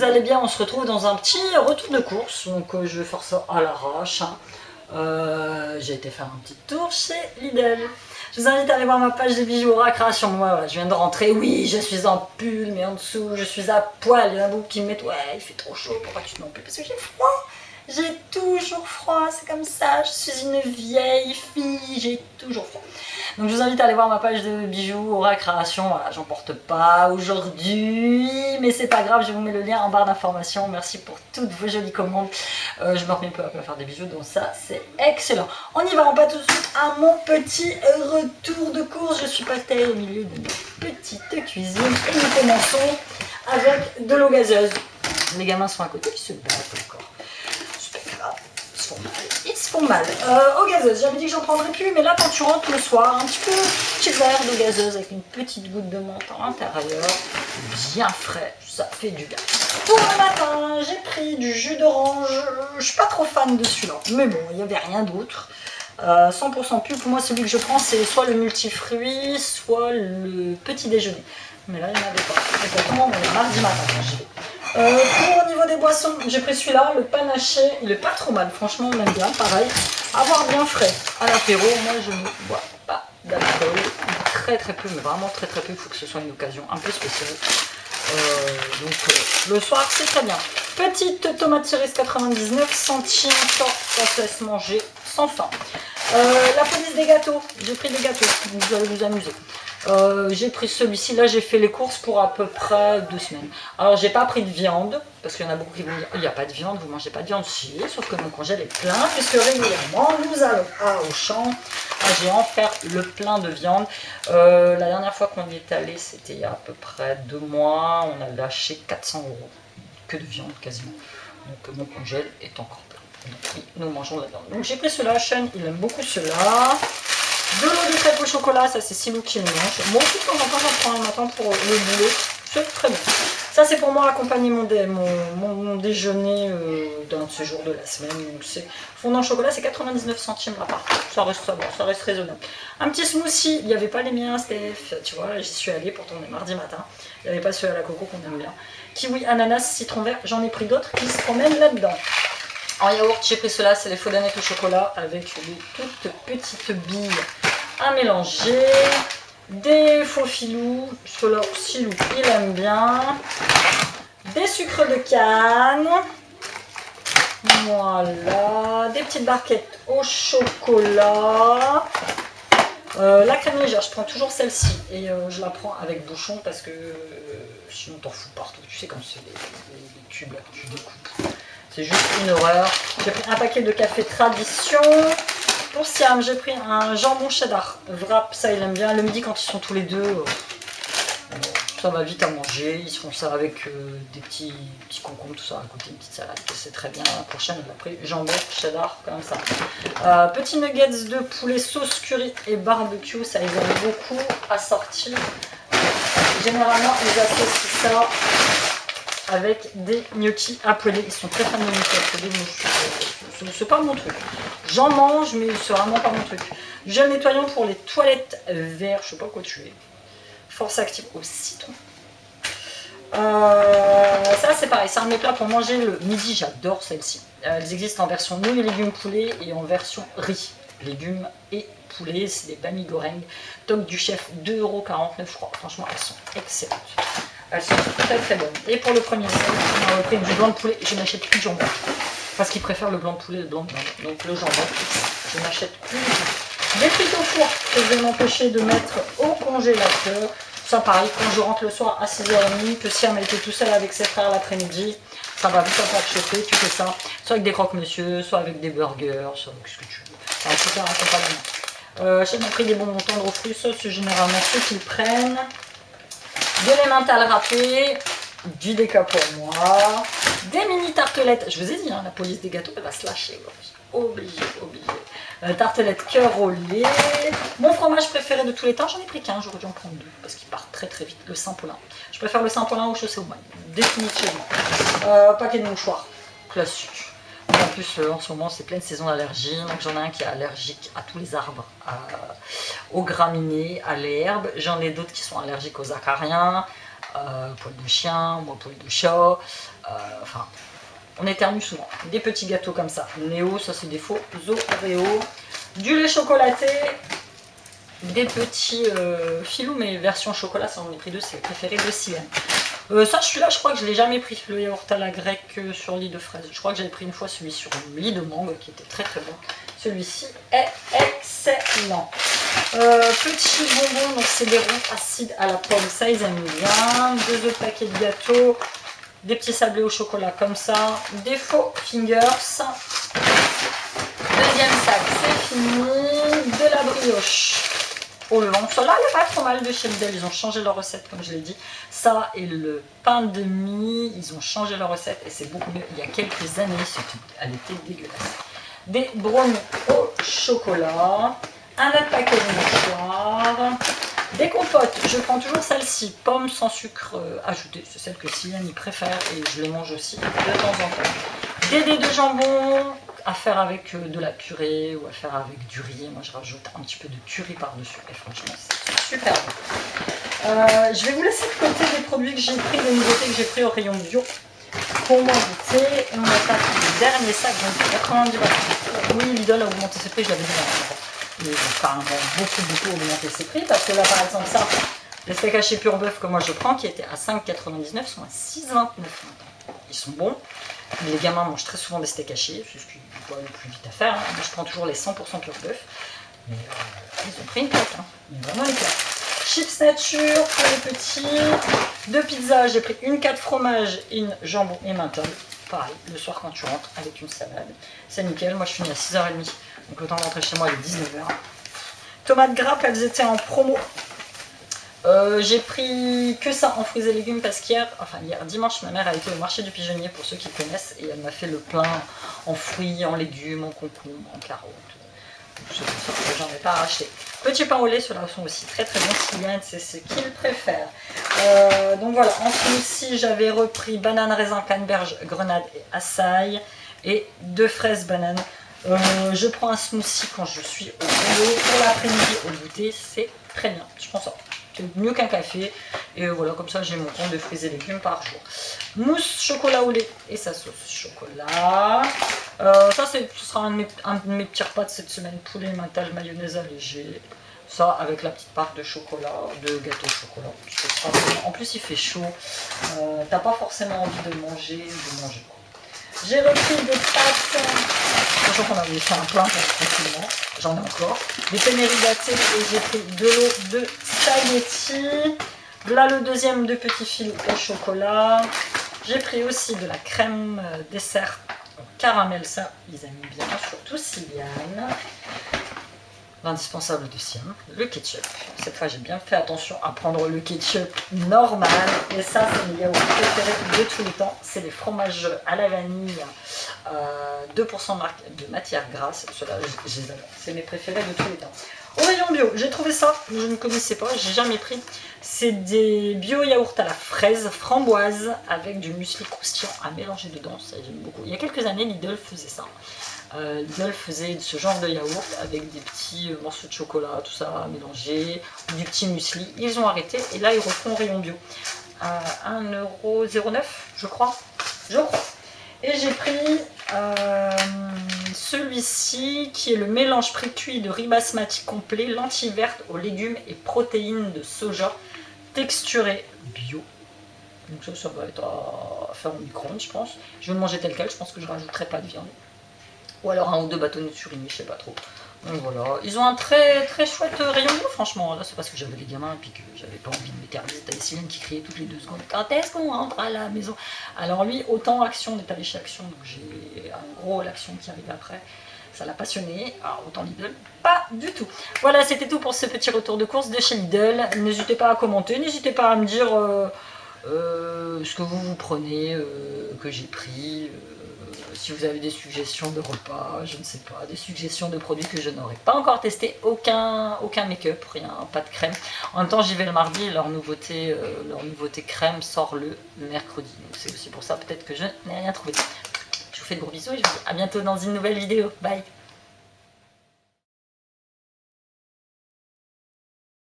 allez bien? On se retrouve dans un petit retour de course, donc je vais faire ça à l'arrache. J'ai été faire un petit tour chez Lidl. Je vous invite à aller voir ma page de bijoux Aura Création. Moi, voilà, je viens de rentrer, oui, je suis en pull, mais en dessous, je suis à poil. Il y en a beaucoup qui me mettent, ouais, il fait trop chaud, pourquoi tu te mets en pull? Parce que j'ai froid. J'ai toujours froid, c'est comme ça, je suis une vieille fille, j'ai toujours froid. Donc je vous invite à aller voir ma page de bijoux Aura Création, voilà, j'en porte pas aujourd'hui, mais c'est pas grave, je vous mets le lien en barre d'informations. Merci pour toutes vos jolies commandes, je me remets peu à peu à faire des bijoux, donc ça c'est excellent. On y va, on passe tout de suite à mon petit retour de course. Je suis passée au milieu de ma petite cuisine et nous commençons avec de l'eau gazeuse. Les gamins sont à côté, ils se battent encore. Ils se font mal. Eau gazeuse, j'avais dit que j'en prendrais plus, mais là quand tu rentres le soir, un petit verre d'eau gazeuse avec une petite goutte de menthe à l'intérieur, bien frais, ça fait du bien. Pour le matin, j'ai pris du jus d'orange. Je suis pas trop fan de celui-là, mais bon, il n'y avait rien d'autre. 100% pub, pour moi celui que je prends c'est soit le multifruit, soit le petit déjeuner. Mais là il n'y en avait pas. Et pourtant on est mardi matin quand j'y vais. Pour au niveau des boissons, j'ai pris celui-là, le panaché, il est pas trop mal, franchement on aime bien, pareil. Avoir bien frais à l'apéro, moi je ne bois pas d'alcool, très peu, mais vraiment très peu, il faut que ce soit une occasion un peu spéciale. Le soir c'est très bien. Petite tomate cerise 99 centimes, ça se laisse manger sans faim. La police des gâteaux, j'ai pris des gâteaux, vous allez vous amuser. J'ai pris celui-ci, là j'ai fait les courses pour à peu près 2 semaines. Alors j'ai pas pris de viande, parce qu'il y en a beaucoup qui vont dire il n'y a pas de viande, vous mangez pas de viande, si, sauf que mon congèle est plein, puisque régulièrement nous allons à Auchan, à Géant faire le plein de viande. La dernière fois qu'on y est allé, c'était il y a à peu près 2 mois, on a lâché 400 €, que de viande quasiment. Donc mon congèle est encore plein. Donc oui, nous mangeons de la viande. Donc j'ai pris cela, Sean, il aime beaucoup cela. De l'eau de crêpe au chocolat, ça c'est Silou qui le mange. Moi aussi de temps en temps j'en prends un matin pour le boulot, c'est très bon. Ça c'est pour moi accompagner mon déjeuner d'un de ces jours de la semaine. Donc c'est fondant au chocolat, c'est 99 centimes là par contre, ça reste ça reste raisonnable. Un petit smoothie, il n'y avait pas les miens Steph, tu vois, j'y suis allée pourtant on est mardi matin. Il n'y avait pas ceux à la coco qu'on aime bien. Kiwi, ananas, citron vert, j'en ai pris d'autres qui se promènent là-dedans. En yaourt, j'ai pris cela, c'est les Faudanettes au chocolat avec des toutes petites billes à mélanger. Des faux filous, ceux-là aussi, il aime bien. Des sucres de canne. Voilà. Des petites barquettes au chocolat. La crème légère, je prends toujours celle-ci et je la prends avec bouchon parce que sinon t'en fous partout. Tu sais comme c'est les cubes là que tu découpes. C'est juste une horreur. J'ai pris un paquet de café Tradition. Pour Siam, j'ai pris un jambon cheddar. Wrap, ça il aime bien. Le midi quand ils sont tous les deux, ça va vite à manger. Ils se font ça avec des petits concombres, tout ça à côté, une petite salade. C'est très bien. La prochaine, on a pris jambon cheddar comme ça. Petits nuggets de poulet sauce curry et barbecue, ça ils aiment beaucoup assortir. Généralement, ils associent ça avec des gnocchis appelés. Ils sont très fans de gnocchis appelés, mais c'est pas mon truc. J'en mange, mais c'est vraiment pas mon truc. Gel nettoyant pour les toilettes verts, je sais pas quoi tu es. Force active au citron. Ça c'est pareil, c'est un de mes plats pour manger le midi, j'adore celle-ci. Elles existent en version nouilles et légumes poulet et en version riz, légumes et poulet. C'est des bami goreng, toc du chef, 2,49 € je crois. Franchement, elles sont excellentes. Elles sont très bonnes. Et pour le premier set, on a pris du blanc de poulet. Je n'achète plus de jambon. Parce qu'ils préfèrent le blanc de poulet et le blanc de viande. Donc le jambon, je n'achète plus. Des frites au four que je vais m'empêcher de mettre au congélateur. Ça pareil, quand je rentre le soir à 6h30, que si elle était tout seul avec ses frères l'après-midi, ça va vite faire chauffer, tu fais ça. Soit avec des croque-monsieur, soit avec des burgers, soit avec ce que tu veux. C'est un super accompagnement. J'ai pris des bonbons tendres aux fruits, ça c'est généralement ceux qu'ils prennent. De l'emmental râpé, du déca pour moi, des mini tartelettes. Je vous ai dit, hein, la police des gâteaux, elle va se lâcher. Obligé. Tartelettes cœur au lait. Mon fromage préféré de tous les temps, j'en ai pris qu'un, j'aurais dû en prendre 2 parce qu'il part très vite, le Saint-Paulin. Je préfère le Saint-Paulin au chaussé au mailles, définitivement. Paquet de mouchoirs, classique. En plus, en ce moment, c'est pleine saison d'allergie. Donc, j'en ai un qui est allergique à tous les arbres, aux graminées, à l'herbe. J'en ai d'autres qui sont allergiques aux acariens, poil de chien, moi poil de chat, enfin, on éternue souvent. Des petits gâteaux comme ça. Néo, ça c'est des faux Oreo. Du lait chocolaté. Des petits filous, mais version chocolat, ça j'en ai pris deux, c'est le préféré de Silène. Ça, celui-là, je crois que je ne l'ai jamais pris, le yaourt à la grecque sur lit de fraise. Je crois que j'avais pris une fois celui sur lit de mangue, qui était très très bon. Celui-ci est excellent. Petit bonbon, donc c'est des ronds acides à la pomme, ça ils aiment bien. 2 autres paquets de gâteaux, des petits sablés au chocolat comme ça, des faux fingers. Deuxième sac, c'est fini. De la brioche au levain. Cela elle est pas trop mal de chez Lidl, ils ont changé leur recette comme je l'ai dit. Ça et le pain de mie, ils ont changé leur recette et c'est beaucoup mieux. Il y a quelques années, elle était dégueulasse. Des brownies au chocolat, un autre paquet de mouchoirs, des compotes. Je prends toujours celle-ci, pommes sans sucre ajouté, c'est celle que Sylviane y préfère et je les mange aussi de temps en temps. Des dés de jambon à faire avec de la purée ou à faire avec du riz. Moi je rajoute un petit peu de curry par-dessus et franchement c'est super bon. Je vais vous laisser de côté des produits que j'ai pris, des nouveautés que j'ai pris au rayon bio pour m'en goûter. Et on attaque le dernier sac, donc 90 balles. Oui, Lidl a augmenté ses prix, je l'avais dit avant. Ils ont carrément beaucoup augmenté ses prix parce que là par exemple ça, les steaks hachés pur bœuf que moi je prends qui étaient à 5,99 sont à 6,29 maintenant. Ils sont bons. Les gamins mangent très souvent des steaks hachés, c'est ce qui est le plus vite à faire. Hein. Moi je prends toujours les 100% pur bœuf. Mais ils ont pris une claque, hein. Vraiment une claque. Chips nature pour les petits. 2 pizzas, j'ai pris une 4 fromage, une jambon et menthol. Pareil, le soir quand tu rentres avec une salade. C'est nickel, moi je finis à 6h30. Donc le temps de rentrer chez moi il est 19h. Tomates grappes, elles étaient en promo. J'ai pris que ça en fruits et légumes parce qu'hier, hier dimanche, ma mère a été au marché du pigeonnier pour ceux qui connaissent et elle m'a fait le plein en fruits, en légumes, en concombres, en carottes. C'est pour ça que j'en ai pas racheté. Petit pain au lait, ceux-là sont aussi très très bons. Sylviane, c'est ce qu'il préfère. Donc voilà, en smoothie, j'avais repris banane, raisin, canneberge, grenade et açaï et 2 fraises bananes. Je prends un smoothie quand je suis au boulot. Pour l'après-midi, au goûter, c'est très bien. Je prends ça. C'est mieux qu'un café. Et voilà, comme ça, j'ai mon compte de fruits et légumes par jour. Mousse chocolat au lait et sa sauce chocolat. Ça, ce sera un de mes petits repas de cette semaine. Poulet, mental, mayonnaise allégée. Ça, avec la petite part de chocolat, de gâteau au chocolat. En plus, il fait chaud. T'as pas forcément envie de manger. J'ai repris des pâtes. Sachant qu'on avait fait un plein pour le confinement. J'en ai encore. Des pénérigatées et j'ai pris de l'eau de spaghetti. Là, le deuxième de petits fils au chocolat. J'ai pris aussi de la crème dessert au caramel. Ça, ils aiment bien, surtout Sylviane. L'indispensable de Siam, le ketchup. Cette fois, j'ai bien fait attention à prendre le ketchup normal. Et ça, c'est mes yaourts préférés de tous les temps. C'est les fromages à la vanille, 2% de matière grasse. Ceux-là, je les adore. C'est mes préférés de tous les temps. Au rayon bio, j'ai trouvé ça. Je ne connaissais pas, j'ai jamais pris. C'est des bio yaourts à la fraise, framboise, avec du muesli croustillant à mélanger dedans. Ça, j'aime beaucoup. Il y a quelques années, Lidl faisait ça. Lidl faisait ce genre de yaourt avec des petits morceaux de chocolat, tout ça mélangé, du petit muesli. Ils ont arrêté et là ils refont rayon bio à 1,09 €, je crois. Et j'ai pris celui-ci qui est le mélange pré-cuit de riz basmati complet, lentilles vertes aux légumes et protéines de soja texturé bio. Donc ça va être à faire au micro-ondes, je pense. Je vais le manger tel quel, je pense que je ne rajouterai pas de viande. Ou alors 1 ou 2 bâtonnets de surimi, je sais pas trop. Donc voilà, ils ont un très très chouette rayon bio, franchement. Là, c'est parce que j'avais les gamins et puis que j'avais pas envie de m'éterniser. T'avais Céline qui criait toutes les 2 secondes: quand est-ce qu'on rentre à la maison? Alors lui, autant Action, on est allé chez Action, donc j'ai un gros l'Action qui arrive après. Ça l'a passionné. Alors autant Lidl, pas du tout. Voilà, c'était tout pour ce petit retour de course de chez Lidl. N'hésitez pas à commenter, n'hésitez pas à me dire ce que vous prenez, que j'ai pris. Si vous avez des suggestions de repas, je ne sais pas, des suggestions de produits que je n'aurais pas encore testé, aucun make-up, rien, pas de crème. En même temps, j'y vais le mardi et leur nouveauté crème sort le mercredi. Donc c'est aussi pour ça peut-être que je n'ai rien trouvé. Je vous fais de gros bisous et je vous dis à bientôt dans une nouvelle vidéo. Bye!